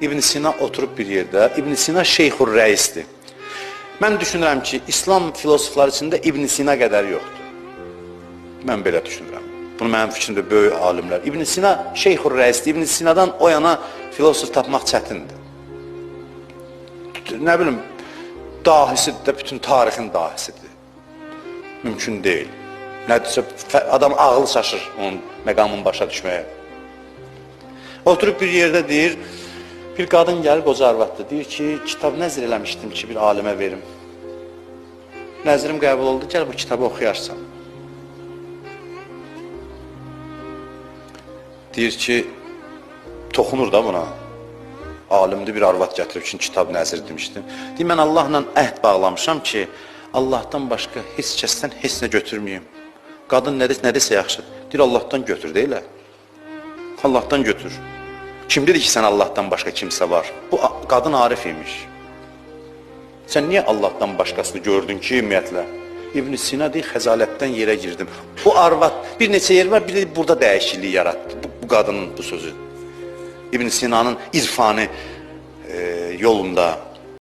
İbn Sina oturub bir yerdə, İbn Sina Şeyxur Rəisdir. Mən düşünürəm ki, İslam filosofları içində İbn Sina qədər yoxdur. Mən belə düşünürəm. Bunu mənim fikrimdə böyük alimlər. İbn Sina Şeyxur Rəisdir. İbn Sinadan o yana filosof tapmaq çətindir. Nə bilim, dahisidir də, bütün tarixin dahisidir. Mümkün deyil. Nədirsə, adam ağlı şaşır onun məqamın başa düşməyə. Oturub bir yerdə deyir, bir qadın gəlir, qoca arvaddır, deyir ki, kitab nəzr eləmişdim ki, bir alimə verim. Nəzrim qəbul oldu, gəl bu kitabı oxuyarsan. Deyir ki, toxunur da buna. Alimdir, bir arvad gətirib ki, kitab nəzr demişdim. Deyir, mən Allahla əhd bağlamışam ki, Allahdan başqa heç kəsdən heç nə götürməyim. Qadın nədirsə yaxşı. Deyir, Allahdan götür, deyilə. Allahdan götür. Kim dedi ki, sən Allahdan başqa kimsə var? Bu qadın arif imiş. Sən niyə Allahdan başqasını gördün ki, ümumiyyətlə? İbn Sina deyir, xəzalətdən yerə girdim. Bu arvad, bir neçə yer var, bir de burada dəyişiklik yarattı. Bu qadının bu sözü. İbn Sina'nın irfani yolunda.